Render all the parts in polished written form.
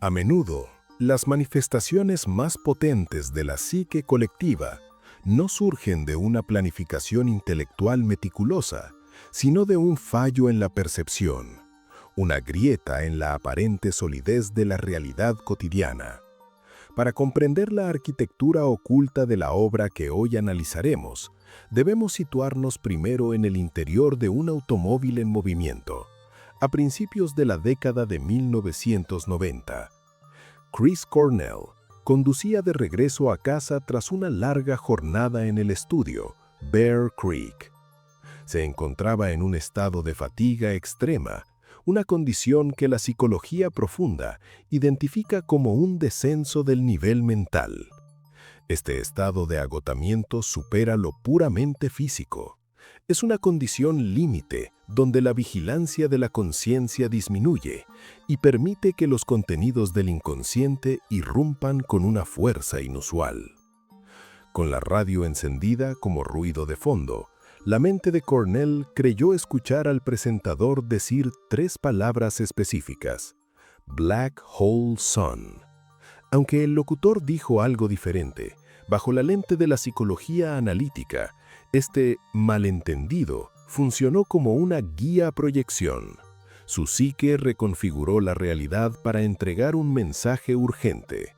A menudo, las manifestaciones más potentes de la psique colectiva no surgen de una planificación intelectual meticulosa, sino de un fallo en la percepción, una grieta en la aparente solidez de la realidad cotidiana. Para comprender la arquitectura oculta de la obra que hoy analizaremos, debemos situarnos primero en el interior de un automóvil en movimiento, a principios de la década de 1990. Chris Cornell conducía de regreso a casa tras una larga jornada en el estudio, Bear Creek. Se encontraba en un estado de fatiga extrema, una condición que la psicología profunda identifica como un descenso del nivel mental. Este estado de agotamiento supera lo puramente físico. Es una condición límite donde la vigilancia de la conciencia disminuye y permite que los contenidos del inconsciente irrumpan con una fuerza inusual. Con la radio encendida como ruido de fondo, la mente de Cornell creyó escuchar al presentador decir 3 palabras específicas: Black Hole Sun. Aunque el locutor dijo algo diferente, bajo la lente de la psicología analítica, este malentendido funcionó como una guía a proyección. Su psique reconfiguró la realidad para entregar un mensaje urgente.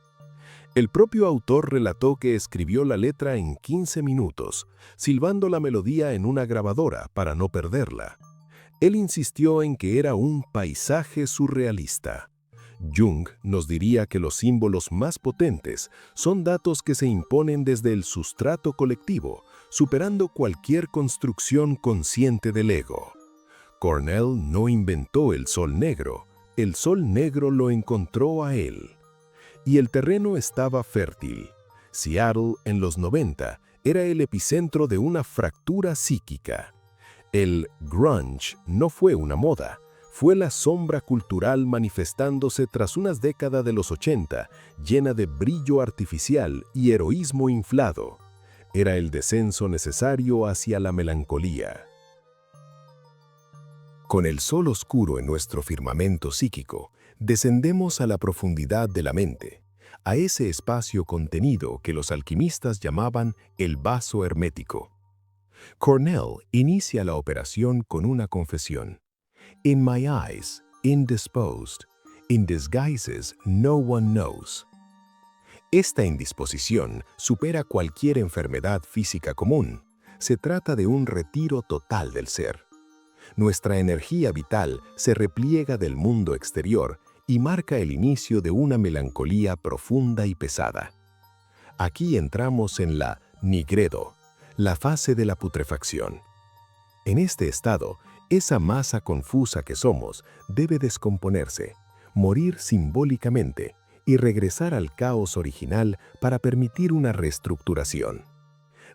El propio autor relató que escribió la letra en 15 minutos, silbando la melodía en una grabadora para no perderla. Él insistió en que era un paisaje surrealista. Jung nos diría que los símbolos más potentes son datos que se imponen desde el sustrato colectivo, superando cualquier construcción consciente del ego. Cornell no inventó el sol negro lo encontró a él. Y el terreno estaba fértil. Seattle, en los 90, era el epicentro de una fractura psíquica. El grunge no fue una moda, fue la sombra cultural manifestándose tras unas décadas de los 80, llena de brillo artificial y heroísmo inflado. Era el descenso necesario hacia la melancolía. Con el sol oscuro en nuestro firmamento psíquico, descendemos a la profundidad de la mente, a ese espacio contenido que los alquimistas llamaban el vaso hermético. Cornell inicia la operación con una confesión: In my eyes, indisposed, in disguises no one knows. Esta indisposición supera cualquier enfermedad física común. Se trata de un retiro total del ser. Nuestra energía vital se repliega del mundo exterior y marca el inicio de una melancolía profunda y pesada. Aquí entramos en la nigredo, la fase de la putrefacción. En este estado, esa masa confusa que somos debe descomponerse, morir simbólicamente y regresar al caos original para permitir una reestructuración.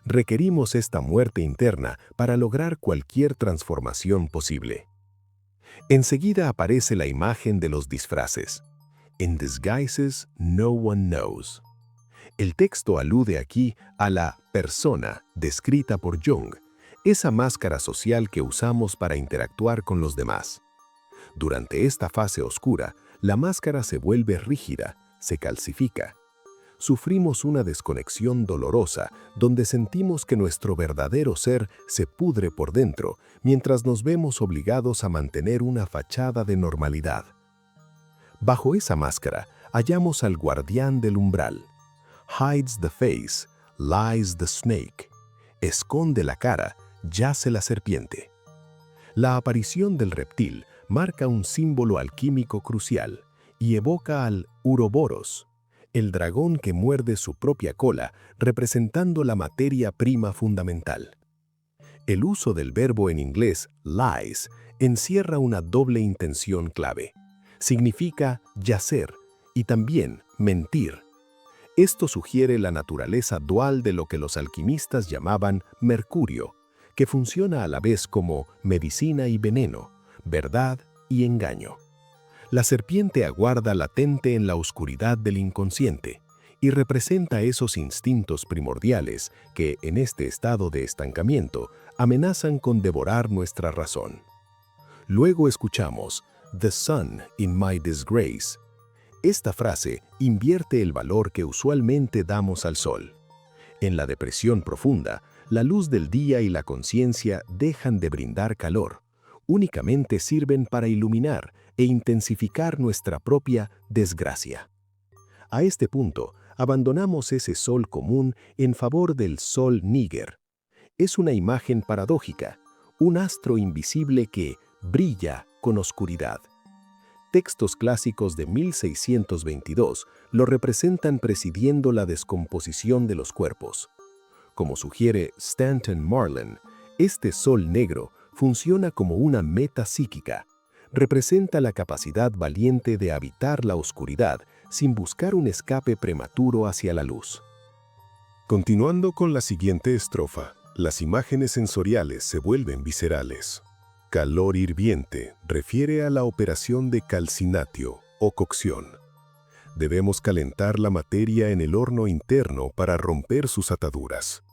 Requerimos esta muerte interna para lograr cualquier transformación posible. Enseguida aparece la imagen de los disfraces. In disguises no one knows. El texto alude aquí a la persona descrita por Jung, esa máscara social que usamos para interactuar con los demás. Durante esta fase oscura, la máscara se vuelve rígida, se calcifica. Sufrimos una desconexión dolorosa donde sentimos que nuestro verdadero ser se pudre por dentro mientras nos vemos obligados a mantener una fachada de normalidad. Bajo esa máscara hallamos al guardián del umbral. Hides the face, lies the snake. Esconde la cara, yace la serpiente. La aparición del reptil marca un símbolo alquímico crucial y evoca al Uroboros, el dragón que muerde su propia cola, representando la materia prima fundamental. El uso del verbo en inglés lies encierra una doble intención clave. Significa yacer y también mentir. Esto sugiere la naturaleza dual de lo que los alquimistas llamaban mercurio, que funciona a la vez como medicina y veneno, verdad y engaño. La serpiente aguarda latente en la oscuridad del inconsciente y representa esos instintos primordiales que, en este estado de estancamiento, amenazan con devorar nuestra razón. Luego escuchamos The sun in my disgrace. Esta frase invierte el valor que usualmente damos al sol. En la depresión profunda, la luz del día y la conciencia dejan de brindar calor. Únicamente sirven para iluminar e intensificar nuestra propia desgracia. A este punto, abandonamos ese sol común en favor del sol níger. Es una imagen paradójica, un astro invisible que brilla con oscuridad. Textos clásicos de 1622 lo representan presidiendo la descomposición de los cuerpos. Como sugiere Stanton Marlin, este sol negro funciona como una meta psíquica. Representa la capacidad valiente de habitar la oscuridad sin buscar un escape prematuro hacia la luz. Continuando con la siguiente estrofa, las imágenes sensoriales se vuelven viscerales. Calor hirviente refiere a la operación de calcinatio o cocción. Debemos calentar la materia en el horno interno para romper sus ataduras.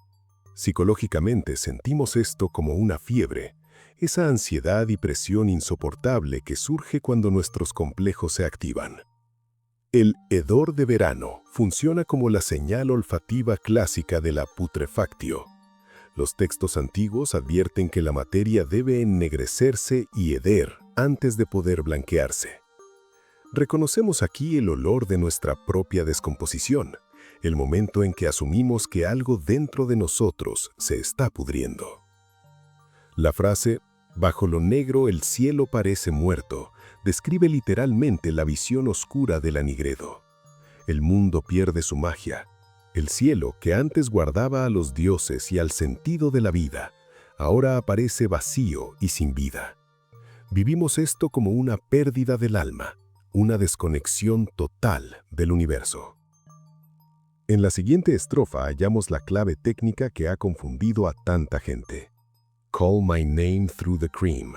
Psicológicamente sentimos esto como una fiebre, esa ansiedad y presión insoportable que surge cuando nuestros complejos se activan. El hedor de verano funciona como la señal olfativa clásica de la putrefactio. Los textos antiguos advierten que la materia debe ennegrecerse y heder antes de poder blanquearse. Reconocemos aquí el olor de nuestra propia descomposición, el momento en que asumimos que algo dentro de nosotros se está pudriendo. La frase, bajo lo negro el cielo parece muerto, describe literalmente la visión oscura de la Nigredo. El mundo pierde su magia. El cielo, que antes guardaba a los dioses y al sentido de la vida, ahora aparece vacío y sin vida. Vivimos esto como una pérdida del alma, una desconexión total del universo. En la siguiente estrofa hallamos la clave técnica que ha confundido a tanta gente. Call my name through the cream.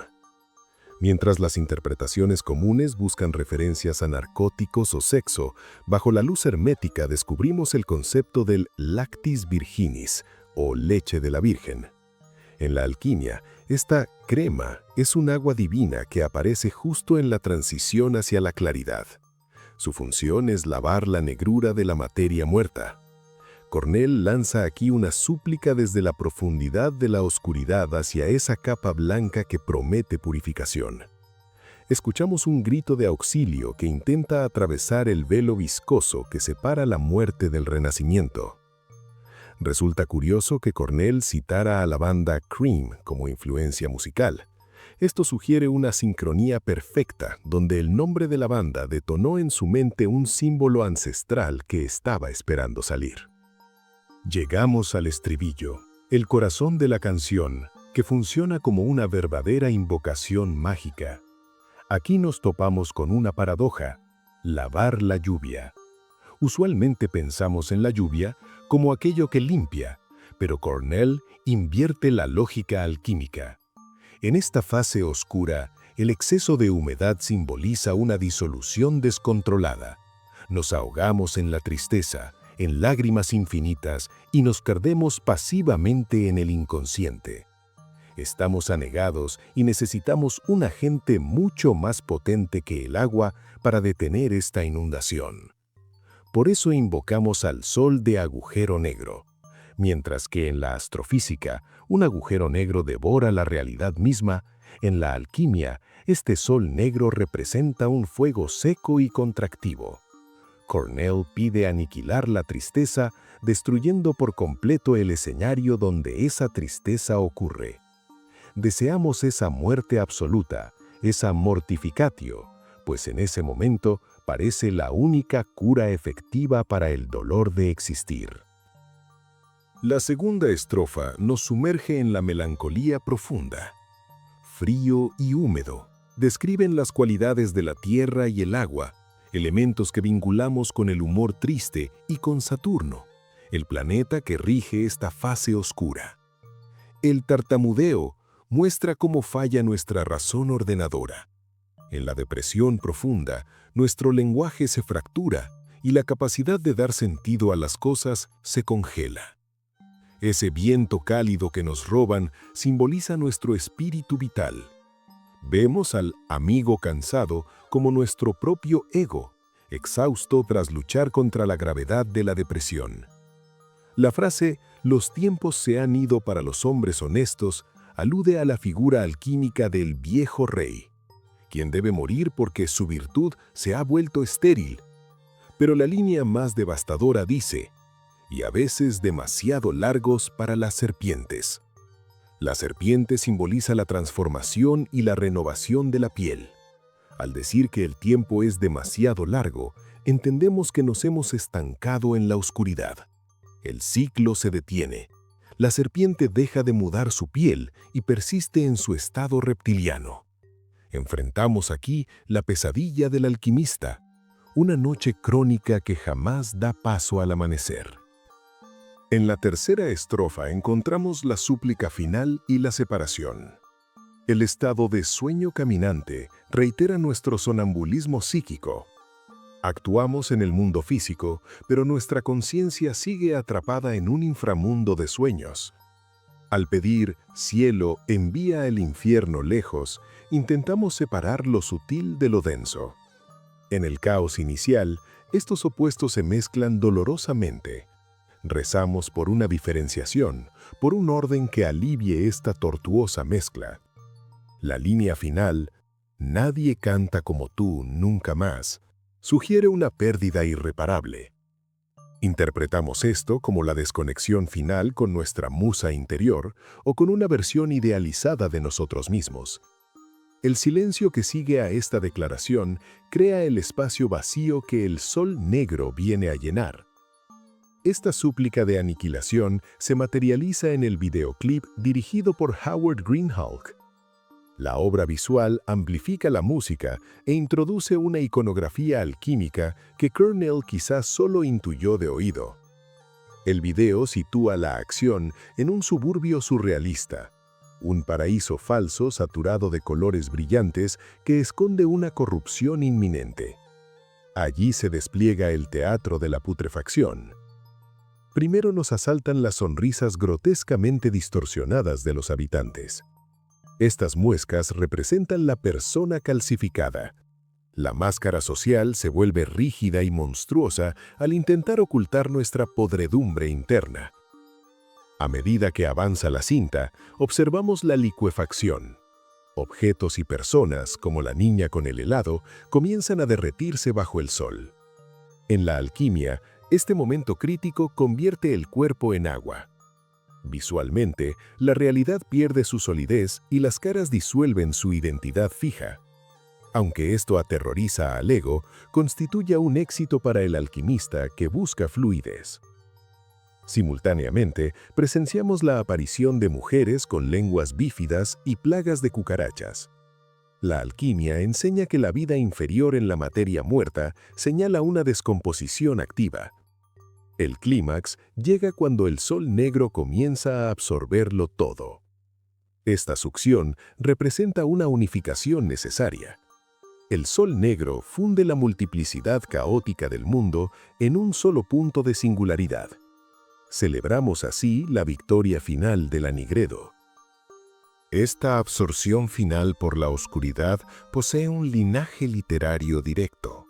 Mientras las interpretaciones comunes buscan referencias a narcóticos o sexo, bajo la luz hermética descubrimos el concepto del lactis virginis, o leche de la Virgen. En la alquimia, esta crema es un agua divina que aparece justo en la transición hacia la claridad. Su función es lavar la negrura de la materia muerta. Cornell lanza aquí una súplica desde la profundidad de la oscuridad hacia esa capa blanca que promete purificación. Escuchamos un grito de auxilio que intenta atravesar el velo viscoso que separa la muerte del renacimiento. Resulta curioso que Cornell citara a la banda Cream como influencia musical. Esto sugiere una sincronía perfecta, donde el nombre de la banda detonó en su mente un símbolo ancestral que estaba esperando salir. Llegamos al estribillo, el corazón de la canción, que funciona como una verdadera invocación mágica. Aquí nos topamos con una paradoja: lavar la lluvia. Usualmente pensamos en la lluvia como aquello que limpia, pero Cornell invierte la lógica alquímica. En esta fase oscura, el exceso de humedad simboliza una disolución descontrolada. Nos ahogamos en la tristeza, en lágrimas infinitas, y nos perdemos pasivamente en el inconsciente. Estamos anegados y necesitamos un agente mucho más potente que el agua para detener esta inundación. Por eso invocamos al sol de agujero negro. Mientras que en la astrofísica, un agujero negro devora la realidad misma, en la alquimia, este sol negro representa un fuego seco y contractivo. Cornell pide aniquilar la tristeza, destruyendo por completo el escenario donde esa tristeza ocurre. Deseamos esa muerte absoluta, esa mortificatio, pues en ese momento parece la única cura efectiva para el dolor de existir. La segunda estrofa nos sumerge en la melancolía profunda. Frío y húmedo describen las cualidades de la tierra y el agua, elementos que vinculamos con el humor triste y con Saturno, el planeta que rige esta fase oscura. El tartamudeo muestra cómo falla nuestra razón ordenadora. En la depresión profunda, nuestro lenguaje se fractura y la capacidad de dar sentido a las cosas se congela. Ese viento cálido que nos roban simboliza nuestro espíritu vital. Vemos al amigo cansado como nuestro propio ego, exhausto tras luchar contra la gravedad de la depresión. La frase «los tiempos se han ido para los hombres honestos» alude a la figura alquímica del viejo rey, quien debe morir porque su virtud se ha vuelto estéril. Pero la línea más devastadora dice, y a veces demasiado largos para las serpientes. La serpiente simboliza la transformación y la renovación de la piel. Al decir que el tiempo es demasiado largo, entendemos que nos hemos estancado en la oscuridad. El ciclo se detiene. La serpiente deja de mudar su piel y persiste en su estado reptiliano. Enfrentamos aquí la pesadilla del alquimista, una noche crónica que jamás da paso al amanecer. En la tercera estrofa encontramos la súplica final y la separación. El estado de sueño caminante reitera nuestro sonambulismo psíquico. Actuamos en el mundo físico, pero nuestra conciencia sigue atrapada en un inframundo de sueños. Al pedir «cielo, envía el infierno lejos», intentamos separar lo sutil de lo denso. En el caos inicial, estos opuestos se mezclan dolorosamente. Rezamos por una diferenciación, por un orden que alivie esta tortuosa mezcla. La línea final, «nadie canta como tú nunca más», sugiere una pérdida irreparable. Interpretamos esto como la desconexión final con nuestra musa interior o con una versión idealizada de nosotros mismos. El silencio que sigue a esta declaración crea el espacio vacío que el sol negro viene a llenar. Esta súplica de aniquilación se materializa en el videoclip dirigido por Howard Greenhalgh. La obra visual amplifica la música e introduce una iconografía alquímica que Cornell quizás solo intuyó de oído. El video sitúa la acción en un suburbio surrealista, un paraíso falso saturado de colores brillantes que esconde una corrupción inminente. Allí se despliega el teatro de la putrefacción. Primero nos asaltan las sonrisas grotescamente distorsionadas de los habitantes. Estas muescas representan la persona calcificada. La máscara social se vuelve rígida y monstruosa al intentar ocultar nuestra podredumbre interna. A medida que avanza la cinta, observamos la licuefacción. Objetos y personas, como la niña con el helado, comienzan a derretirse bajo el sol. En la alquimia, este momento crítico convierte el cuerpo en agua. Visualmente, la realidad pierde su solidez y las caras disuelven su identidad fija. Aunque esto aterroriza al ego, constituye un éxito para el alquimista que busca fluidez. Simultáneamente, presenciamos la aparición de mujeres con lenguas bífidas y plagas de cucarachas. La alquimia enseña que la vida inferior en la materia muerta señala una descomposición activa. El clímax llega cuando el sol negro comienza a absorberlo todo. Esta succión representa una unificación necesaria. El sol negro funde la multiplicidad caótica del mundo en un solo punto de singularidad. Celebramos así la victoria final del Anigredo. Esta absorción final por la oscuridad posee un linaje literario directo.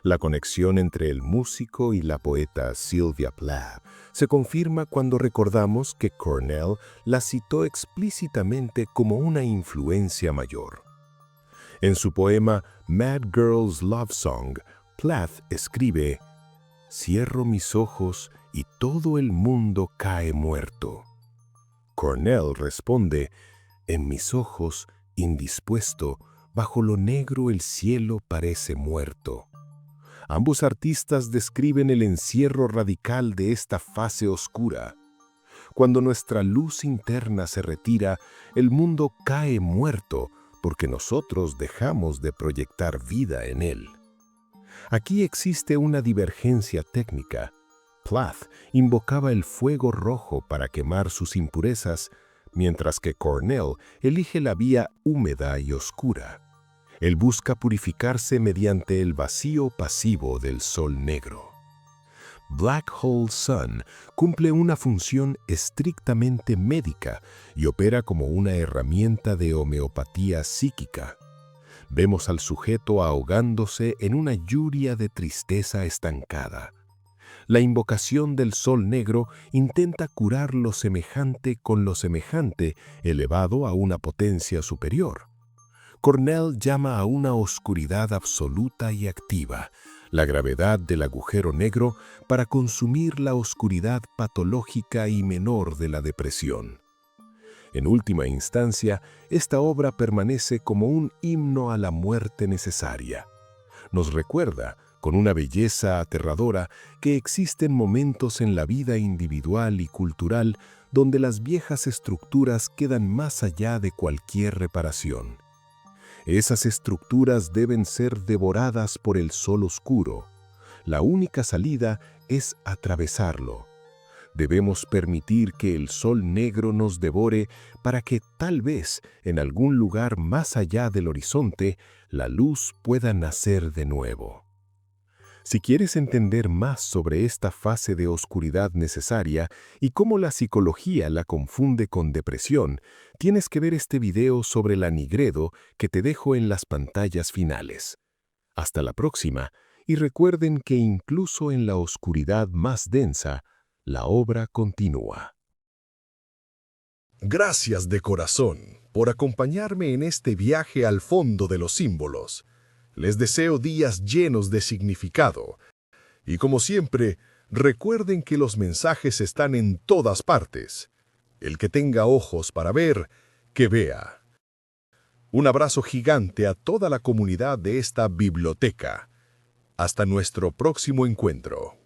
La conexión entre el músico y la poeta Sylvia Plath se confirma cuando recordamos que Cornell la citó explícitamente como una influencia mayor. En su poema Mad Girl's Love Song, Plath escribe: «Cierro mis ojos y todo el mundo cae muerto». Cornell responde: «En mis ojos, indispuesto, bajo lo negro el cielo parece muerto». Ambos artistas describen el encierro radical de esta fase oscura. Cuando nuestra luz interna se retira, el mundo cae muerto porque nosotros dejamos de proyectar vida en él. Aquí existe una divergencia técnica. Plath invocaba el fuego rojo para quemar sus impurezas, mientras que Cornell elige la vía húmeda y oscura. Él busca purificarse mediante el vacío pasivo del sol negro. Black Hole Sun cumple una función estrictamente médica y opera como una herramienta de homeopatía psíquica. Vemos al sujeto ahogándose en una lluvia de tristeza estancada. La invocación del sol negro intenta curar lo semejante con lo semejante, elevado a una potencia superior. Cornell llama a una oscuridad absoluta y activa, la gravedad del agujero negro, para consumir la oscuridad patológica y menor de la depresión. En última instancia, esta obra permanece como un himno a la muerte necesaria. Nos recuerda, con una belleza aterradora, que existen momentos en la vida individual y cultural donde las viejas estructuras quedan más allá de cualquier reparación. Esas estructuras deben ser devoradas por el sol oscuro. La única salida es atravesarlo. Debemos permitir que el sol negro nos devore para que tal vez en algún lugar más allá del horizonte la luz pueda nacer de nuevo. Si quieres entender más sobre esta fase de oscuridad necesaria y cómo la psicología la confunde con depresión, tienes que ver este video sobre la Nigredo que te dejo en las pantallas finales. Hasta la próxima, y recuerden que incluso en la oscuridad más densa, la obra continúa. Gracias de corazón por acompañarme en este viaje al fondo de los símbolos. Les deseo días llenos de significado. Y como siempre, recuerden que los mensajes están en todas partes. El que tenga ojos para ver, que vea. Un abrazo gigante a toda la comunidad de esta biblioteca. Hasta nuestro próximo encuentro.